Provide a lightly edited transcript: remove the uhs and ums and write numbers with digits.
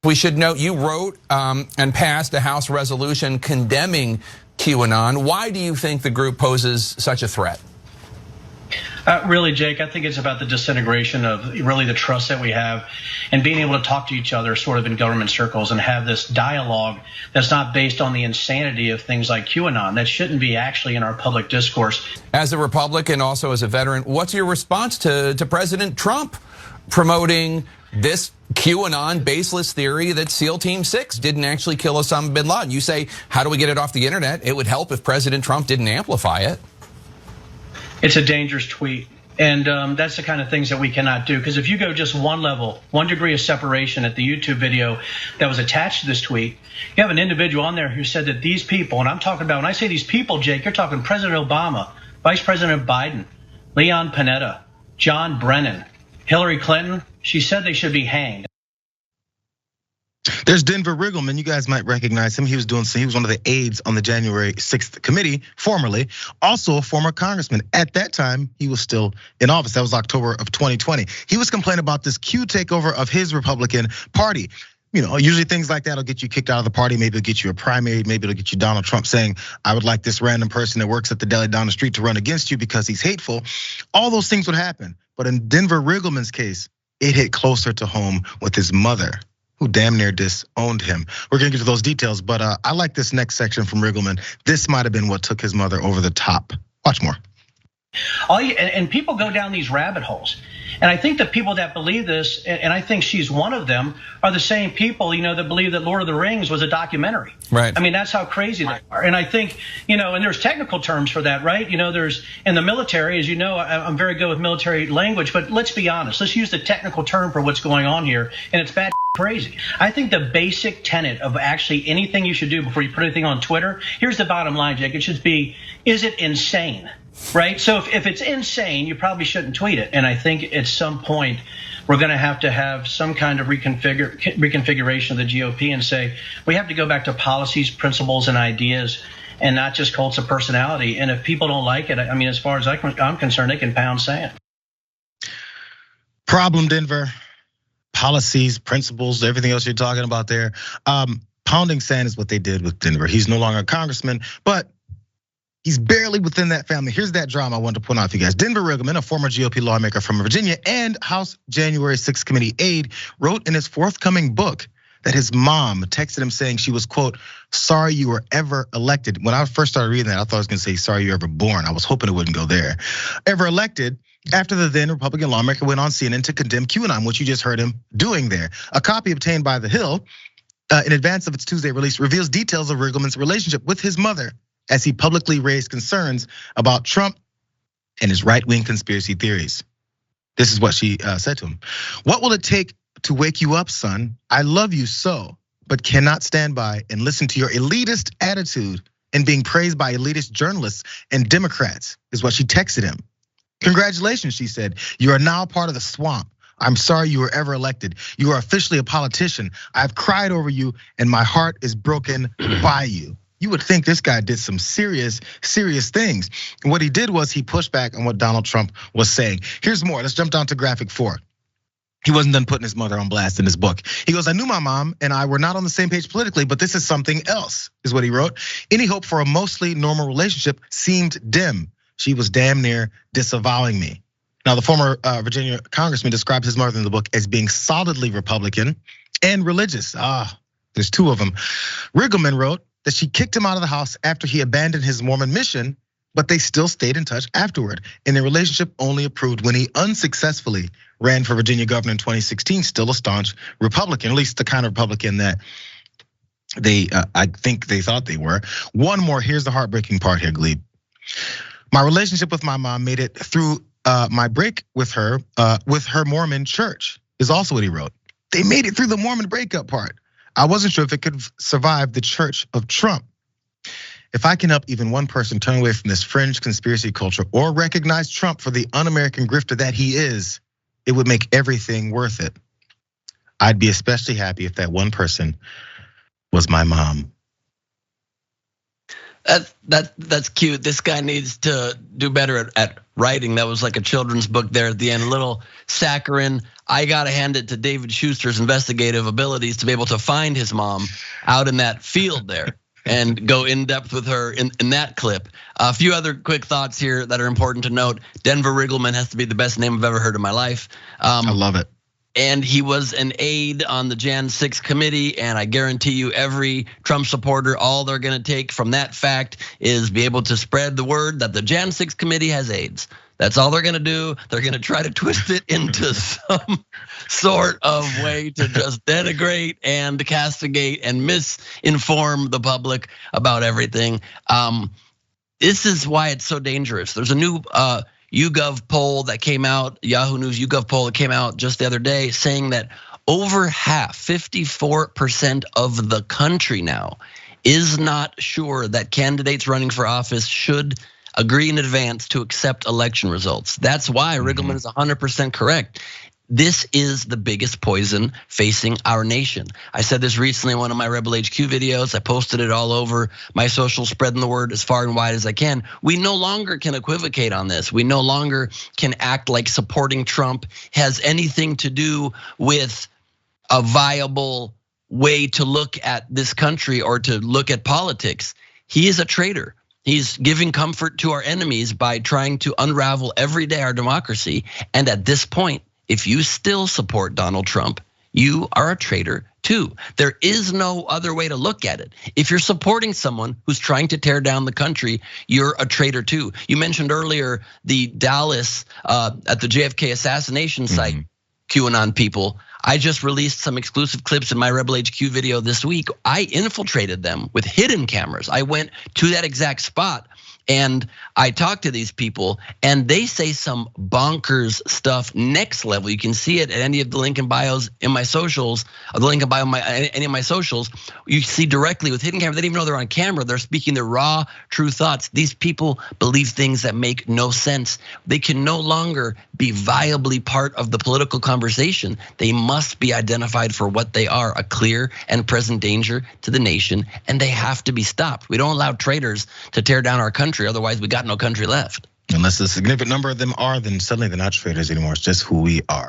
We should note you wrote and passed a House resolution condemning QAnon. Why do you think the group poses such a threat? Really, Jake, I think it's about the disintegration of really the trust that we have and being able to talk to each other sort of in government circles and have this dialogue that's not based on the insanity of things like QAnon. That shouldn't be actually in our public discourse. As a Republican, also as a veteran, what's your response to President Trump promoting this QAnon baseless theory that SEAL Team 6 didn't actually kill Osama bin Laden? You say, how do we get it off the internet? It would help if President Trump didn't amplify it. It's a dangerous tweet. And that's the kind of things that we cannot do. Because if you go just one level, 1 degree of separation at the YouTube video that was attached to this tweet, you have an individual on there who said that these people, and I'm talking about, when I say these people, Jake, you're talking President Obama, Vice President Biden, Leon Panetta, John Brennan, Hillary Clinton. She said they should be hanged. There's Denver Riggleman. You guys might recognize him. He was one of the aides on the January 6th committee, formerly, also a former congressman. At that time, he was still in office. That was October of 2020. He was complaining about this Q takeover of his Republican Party. You know, usually things like that will get you kicked out of the party. Maybe it'll get you a primary. Maybe it'll get you Donald Trump saying, I would like this random person that works at the deli down the street to run against you because he's hateful. All those things would happen. But in Denver Riggleman's case, it hit closer to home with his mother, who damn near disowned him. We're gonna get to those details, but I like this next section from Riggleman. This might have been what took his mother over the top. Watch more. And people go down these rabbit holes. And I think the people that believe this, and I think she's one of them, are the same people, that believe that Lord of the Rings was a documentary. Right. I mean, that's how crazy they are. And I think, and there's technical terms for that, right? There's, in the military, as you know, I'm very good with military language, but let's be honest. Let's use the technical term for what's going on here, and it's bad crazy. I think the basic tenet of actually anything you should do before you put anything on Twitter, here's the bottom line, Jake. It should be, is it insane? Right? So if it's insane, you probably shouldn't tweet it. And I think at some point, we're going to have some kind of reconfiguration of the GOP and say, we have to go back to policies, principles, and ideas, and not just cults of personality. And if people don't like it, I mean, as far as I'm concerned, they can pound sand. Problem, Denver. Policies, principles, everything else you're talking about there. Pounding sand is what they did with Denver. He's no longer a congressman, but he's barely within that family. Here's that drama I wanted to point out for you guys. Denver Riggleman, a former GOP lawmaker from Virginia and House January 6th committee aide, wrote in his forthcoming book that his mom texted him saying she was, quote, sorry you were ever elected. When I first started reading that, I thought I was gonna say, sorry you were ever born. I was hoping it wouldn't go there. Ever elected, after the then Republican lawmaker went on CNN to condemn QAnon, which you just heard him doing there. A copy obtained by The Hill in advance of its Tuesday release reveals details of Riggleman's relationship with his mother as he publicly raised concerns about Trump and his right-wing conspiracy theories. This is what she said to him. What will it take to wake you up, son? I love you so, but cannot stand by and listen to your elitist attitude and being praised by elitist journalists and Democrats, is what she texted him. Congratulations, she said. You are now part of the swamp. I'm sorry you were ever elected. You are officially a politician. I've cried over you and my heart is broken by you. You would think this guy did some serious things. And what he did was he pushed back on what Donald Trump was saying. Here's more, let's jump down to graphic 4. He wasn't done putting his mother on blast in his book. He goes, I knew my mom and I were not on the same page politically, but this is something else, is what he wrote. Any hope for a mostly normal relationship seemed dim. She was damn near disavowing me. Now, the former Virginia congressman describes his mother in the book as being solidly Republican and religious. There's 2 of them. Riggleman wrote that she kicked him out of the house after he abandoned his Mormon mission, but they still stayed in touch afterward. And their relationship only improved when he unsuccessfully ran for Virginia governor in 2016, still a staunch Republican, at least the kind of Republican that I think they thought they were. One more, here's the heartbreaking part here, Glebe. My relationship with my mom made it through my break with her Mormon church, is also what he wrote. They made it through the Mormon breakup part. I wasn't sure if it could survive the Church of Trump. If I can help even one person turn away from this fringe conspiracy culture or recognize Trump for the un-American grifter that he is, it would make everything worth it. I'd be especially happy if that one person was my mom. That's cute. This guy needs to do better at writing. That was like a children's book there at the end. A little saccharine. I gotta hand it to David Schuster's investigative abilities to be able to find his mom out in that field there and go in depth with her in that clip. A few other quick thoughts here that are important to note. Denver Riggleman has to be the best name I've ever heard in my life. I love it. And he was an aide on the Jan 6 committee. And I guarantee you every Trump supporter, all they're gonna take from that fact is be able to spread the word that the Jan 6 committee has AIDS. That's all they're gonna do. They're gonna try to twist it into some sort of way to just denigrate and castigate and misinform the public about everything. This is why it's so dangerous. There's a new YouGov poll that came out, Yahoo News YouGov poll that came out just the other day saying that over half, 54% of the country now is not sure that candidates running for office should agree in advance to accept election results. That's why Riggleman is 100% correct. This is the biggest poison facing our nation. I said this recently in one of my Rebel HQ videos. I posted it all over my social, spreading the word as far and wide as I can. We no longer can equivocate on this. We no longer can act like supporting Trump has anything to do with a viable way to look at this country or to look at politics. He is a traitor. He's giving comfort to our enemies by trying to unravel every day our democracy. And at this point, if you still support Donald Trump, you are a traitor too. There is no other way to look at it. If you're supporting someone who's trying to tear down the country, you're a traitor too. You mentioned earlier the Dallas at the JFK assassination site, QAnon people. I just released some exclusive clips in my Rebel HQ video this week. I infiltrated them with hidden cameras. I went to that exact spot and I talked to these people and they say some bonkers stuff, next level. You can see it at any of the link in bios in my socials, or the link in bio in any of my socials. You see directly with hidden camera, they don't even know they're on camera. They're speaking their raw, true thoughts. These people believe things that make no sense. They can no longer be viably part of the political conversation. They must be identified for what they are, a clear and present danger to the nation, and they have to be stopped. We don't allow traitors to tear down our country, otherwise we got no country left. Unless a significant number of them are, then suddenly they're not traitors anymore. It's just who we are.